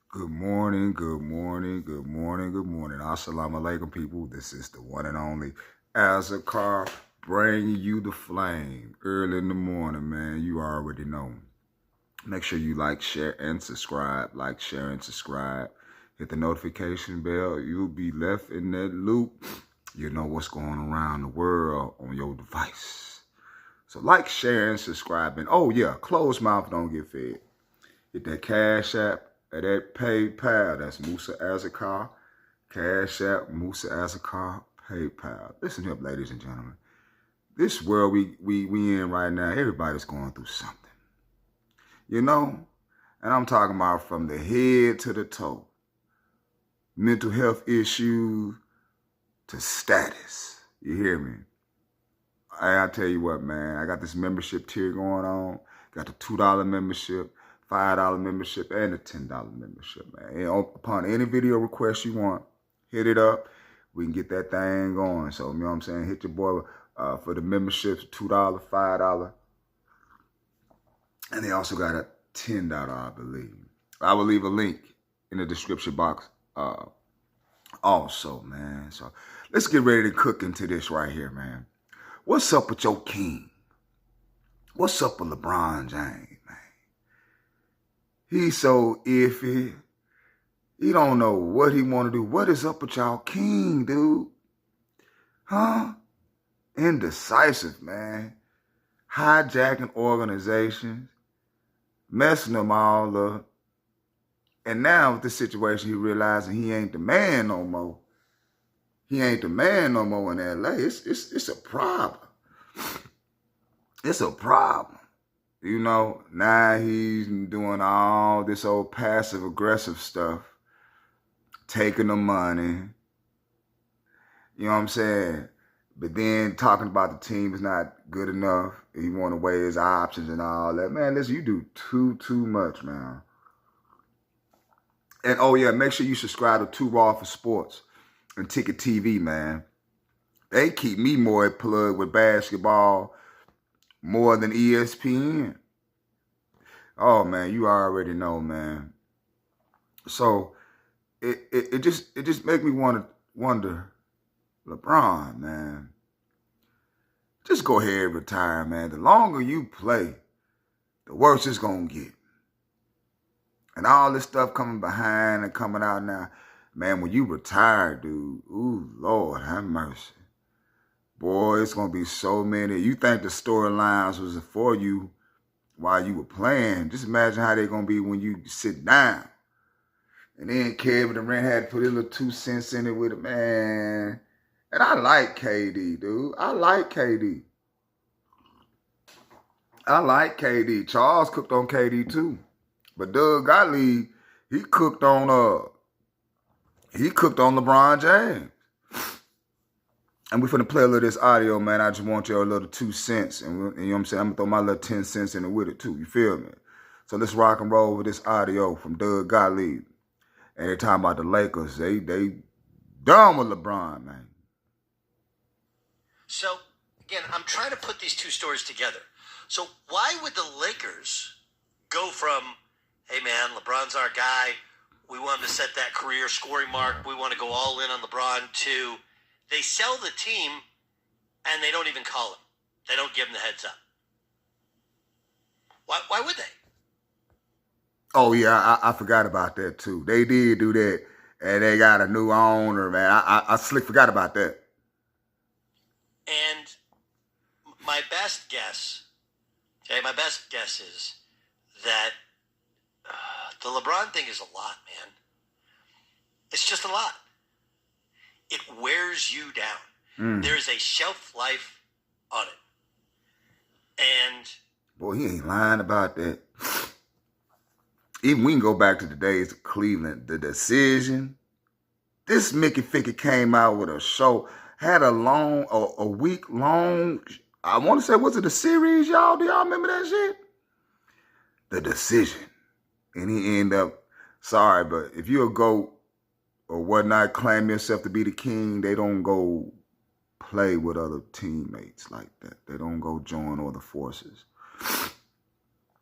Good morning, good morning, good morning, good morning. Assalamu alaikum, people. This is the one and only Azakar bringing you the flame early in the morning, man. You already know. Make sure you like, share, and subscribe. Like, share, and subscribe. Hit the notification bell. You'll be left in that loop. You know what's going around the world on your device. So like, share, and subscribe. And oh yeah, closed mouth don't get fed. Hit that Cash App or that PayPal. That's Musa Azakar. Cash App, Musa Azakar, PayPal. Listen here, ladies and gentlemen. This world we in right now, everybody's going through something. You know? And I'm talking about from the head to the toe. Mental health issues to status. You hear me? I tell you what, man. I got this membership tier going on. Got the $2 membership. $5 membership and a $10 membership, man. And upon any video request you want, hit it up. We can get that thing going. So, you know what I'm saying? Hit your boy for the memberships, $2, $5. And they also got a $10, I believe. I will leave a link in the description box also, man. So, let's get ready to cook into this right here, man. What's up with your king? What's up with LeBron James? He's so iffy. He don't know what he want to do. What is up with y'all king, dude? Huh? Indecisive, man. Hijacking organizations. Messing them all up. And now with this situation, he realizing he ain't the man no more. He ain't the man no more in L.A. It's a problem. It's a problem. You know, now he's doing all this old passive-aggressive stuff, taking the money, you know what I'm saying? But then talking about the team is not good enough. He want to weigh his options and all that. Man, listen, you do too much, man. And oh yeah, make sure you subscribe to Too Raw for Sports and Ticket TV, man. They keep me more plugged with basketball more than ESPN. Oh man, you already know, man. So it just make me wonder, LeBron, man. Just go ahead and retire, man. The longer you play, the worse it's gonna get. And all this stuff coming behind and coming out now, man, when you retire, dude, ooh, Lord, have mercy. Boy, it's gonna be so many. You think the storylines was for you while you were playing. Just imagine how they're gonna be when you sit down. And then Kevin Durant had to put his little 2 cents in it with it, man. And I like KD, dude. I like KD. I like KD. Charles cooked on KD too. But Doug Gottlieb, he cooked on LeBron James. And we're finna play a little of this audio, man. I just want your little 2 cents. And you know what I'm saying? I'm gonna throw my little 10 cents in it with it too. You feel me? So let's rock and roll with this audio from Doug Gottlieb. And they're talking about the Lakers. They done with LeBron, man. So, again, I'm trying to put these two stories together. So why would the Lakers go from, hey, man, LeBron's our guy, we want him to set that career scoring mark, we want to go all in on LeBron, to they sell the team and they don't even call him. They don't give him the heads up. Why would they? Oh, yeah, I forgot about that, too. They did do that, and they got a new owner, man. I slick forgot about that. And my best guess is that the LeBron thing is a lot, man. It's just a lot. It wears you down. There is a shelf life on it. And boy, he ain't lying about that. Even we can go back to the days of Cleveland. The Decision. This Mickey Ficky came out with a show, had a week long, I want to say, was it a series, y'all? Do y'all remember that shit? The Decision. And he ended up, sorry, but if you're a GOAT or whatnot, claim yourself to be the king, they don't go play with other teammates like that. They don't go join other forces.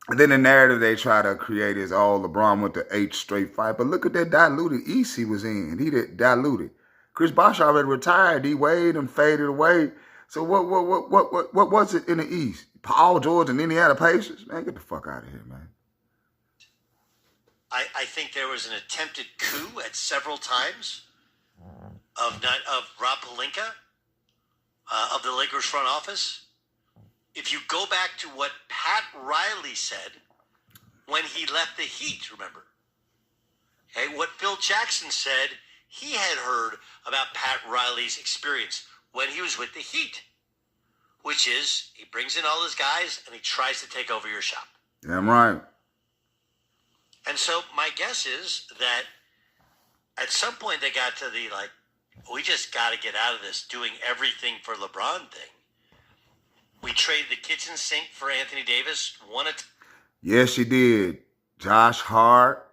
And then the narrative they try to create is, oh, LeBron went to 8 straight fights. But look at that diluted East he was in. He did diluted. Chris Bosh already retired. D Wade and faded away. So what was it in the East? Paul George and Indiana Pacers? Man, get the fuck out of here, man. I think there was an attempted coup at several times of Rob Pelinka, of the Lakers front office. If you go back to what Pat Riley said when he left the Heat, remember? Okay, what Phil Jackson said he had heard about Pat Riley's experience when he was with the Heat, which is he brings in all his guys and he tries to take over your shop. Damn right. And so my guess is that at some point they got to the, like, we just got to get out of this doing everything for LeBron thing. We traded the kitchen sink for Anthony Davis. Yes, you did. Josh Hart,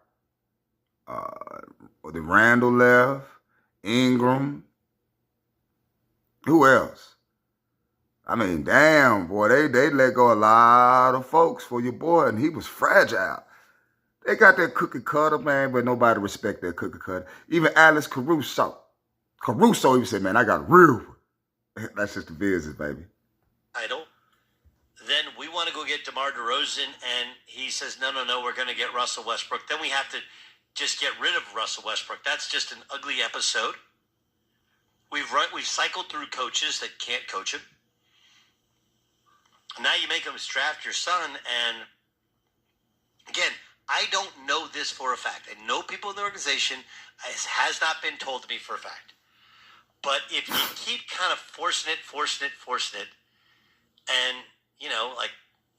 the Randall left, Ingram. Who else? I mean, damn, boy, they let go a lot of folks for your boy, and he was fragile. They got that cookie cutter, man, but nobody respect that cookie cutter. Even Alex Caruso, he said, man, I got real. That's just the business, baby. Idle. Then we want to go get DeMar DeRozan, and he says, no, we're going to get Russell Westbrook. Then we have to just get rid of Russell Westbrook. That's just an ugly episode. We've cycled through coaches that can't coach him. Now you make him draft your son, and again, I don't know this for a fact. I know people in the organization. It has not been told to me for a fact. But if you keep kind of forcing it, and, you know, like,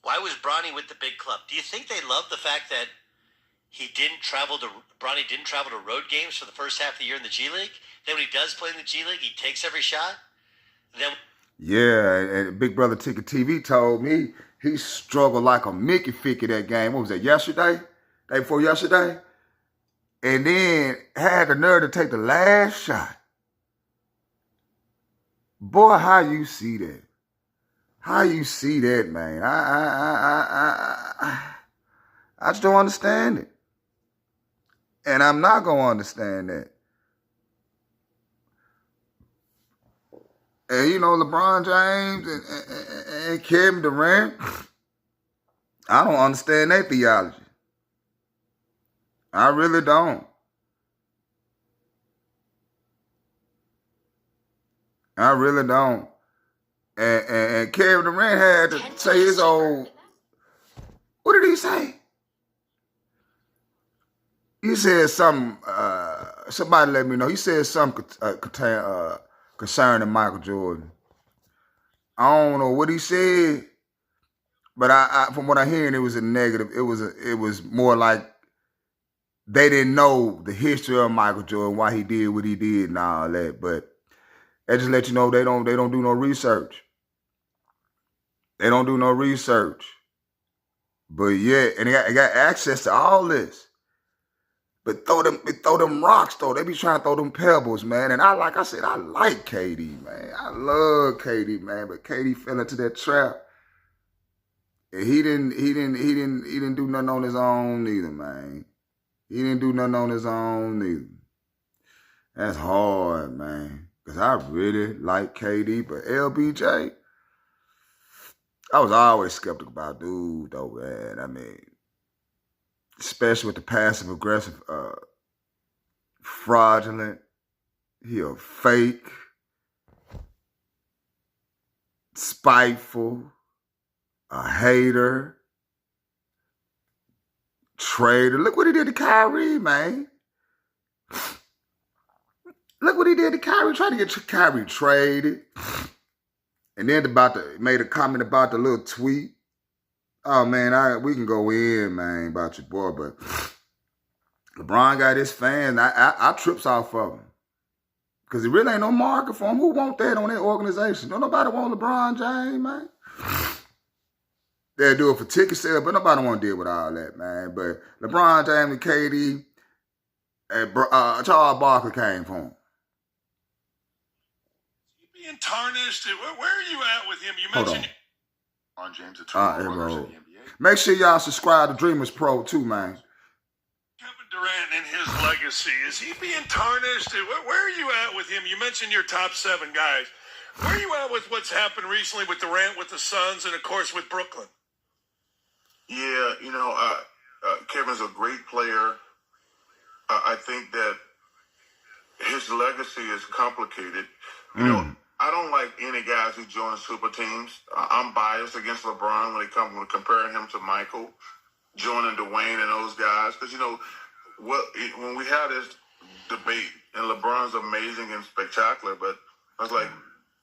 why was Bronny with the big club? Do you think they love the fact that Bronny didn't travel to road games for the first half of the year in the G League? Then when he does play in the G League, he takes every shot? Yeah, and Big Brother Ticket TV told me he struggled like a Mickey Ficky that game. What was that, yesterday? Day before yesterday? And then had the nerve to take the last shot. Boy, how you see that? How you see that, man? I just don't understand it. And I'm not going to understand that. And, you know, LeBron James and Kevin Durant, I don't understand their theology. I really don't. I really don't. And Kevin Durant had to say his old, what did he say? He said something, somebody let me know. He said something concerning Michael Jordan. I don't know what he said, but I from what I hearing, it was a negative. It was more like they didn't know the history of Michael Jordan, why he did what he did and all that. But they just let you know they don't do no research. They don't do no research. But yeah, and they got access to all this. But throw them rocks, though. They be trying to throw them pebbles, man. And I like KD, man. I love KD, man. But KD fell into that trap. And he didn't do nothing on his own neither, man. He didn't do nothing on his own neither. That's hard, man. Because I really like KD, but LBJ, I was always skeptical about dude, though, man. I mean, especially with the passive-aggressive, fraudulent, he a fake, spiteful, a hater, traitor. Look what he did to Kyrie, man. Look what he did to Kyrie. Tried to get Kyrie traded. And then made a comment about the little tweet. Oh, man, we can go in, man, about your boy. But LeBron got his fans. I trips off of him. Because it really ain't no market for him. Who want that on their organization? Don't nobody want LeBron James, man. They'll do it for ticket sale, but nobody want to deal with all that, man. But LeBron James and KD, and Charles Barkley came for him. Being tarnished. Where are you at with him? You mentioned LeBron James, a 2 runners in the NBA. Make sure y'all subscribe to Dreamers Pro too, man. Kevin Durant and his legacy, is he being tarnished? Where are you at with him? You mentioned your top 7 guys. Where are you at with what's happened recently with Durant, with the Suns, and of course with Brooklyn? Yeah, Kevin's a great player. I think that his legacy is complicated. You know, I don't like any guys who join super teams. I'm biased against LeBron when it comes to comparing him to Michael, joining Dwayne and those guys. Because, when we had this debate, and LeBron's amazing and spectacular, but I was like,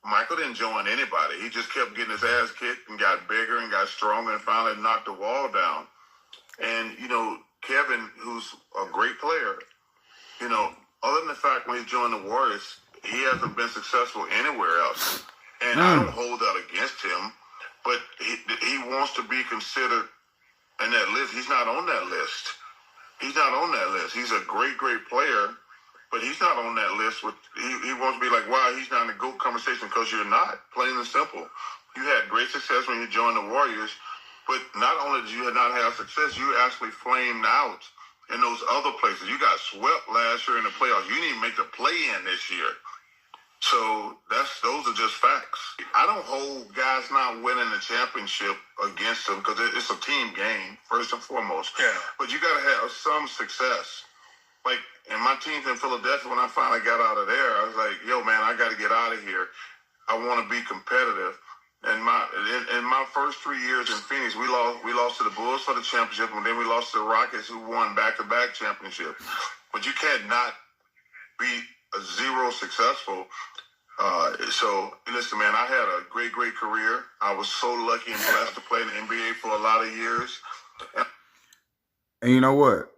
Michael didn't join anybody. He just kept getting his ass kicked and got bigger and got stronger and finally knocked the wall down. And, Kevin, who's a great player, other than the fact when he joined the Warriors, he hasn't been successful anywhere else. And I don't hold that against him, but he wants to be considered in that list. He's not on that list. He's not on that list. He's a great, great player, but he's not on that list. He wants to be like, wow, he's not in the GOAT conversation, because you're not, plain and simple. You had great success when you joined the Warriors, but not only did you not have success, you actually flamed out in those other places. You got swept last year in the playoffs. You didn't even make the play-in this year. So those are just facts. I don't hold guys not winning the championship against them, because it's a team game, first and foremost. Yeah. But you got to have some success. Like, in my teams in Philadelphia, when I finally got out of there, I was like, yo, man, I got to get out of here. I want to be competitive. And in my first 3 years in Phoenix, we lost to the Bulls for the championship, and then we lost to the Rockets, who won back-to-back championships. But you can't not be a zero successful. So listen, man, I had a great, great career. I was so lucky and blessed to play in the NBA for a lot of years. And you know what?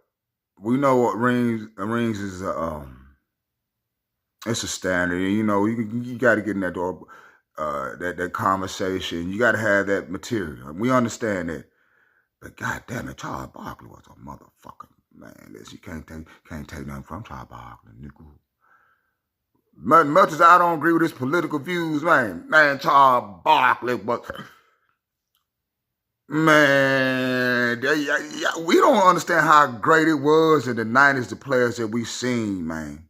We know what rings is. It's a standard. You got to get in that door. That conversation, you got to have that material. We understand that, but God damn it, Charles Barkley was a motherfucking man. Listen, you can't take nothing from Charles Barkley, nigga. Much as I don't agree with his political views, man, Charles Barkley, but man, we don't understand how great it was in the 90s. The players that we seen, man.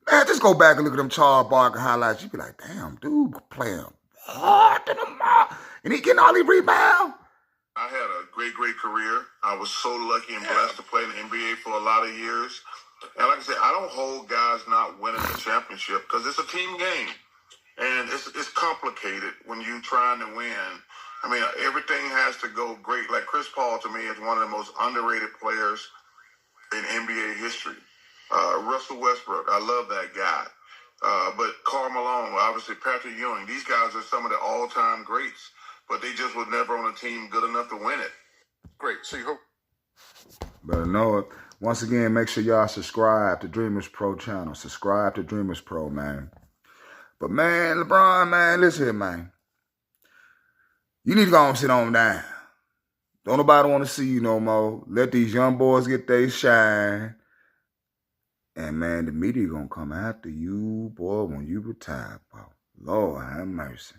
Man, just go back and look at them Charles Barkley highlights. You be like, damn, dude, playing hard than them, and he getting all these rebounds. I had a great, great career. I was so lucky and blessed to play in the NBA for a lot of years. And like I said, I don't hold guys not winning the championship, because it's a team game. And it's complicated when you're trying to win. I mean, everything has to go great. Like Chris Paul, to me, is one of the most underrated players in NBA history. Russell Westbrook, I love that guy. But Karl Malone, obviously Patrick Ewing, these guys are some of the all-time greats, but they just were never on a team good enough to win it. Great. So you hope. Better know it. Once again, make sure y'all subscribe to Dreamers Pro channel. Subscribe to Dreamers Pro, man. But man, LeBron, man, listen here, man. You need to go and sit on down. Don't nobody want to see you no more. Let these young boys get their shine. And man, the media gonna come after you, boy, when you retire, boy. Lord have mercy.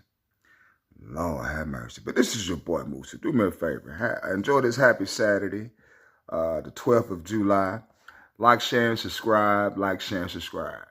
Lord have mercy. But this is your boy Moose. Do me a favor. Enjoy this happy Saturday, the 12th of July. Like, share, and subscribe. Like, share, and subscribe.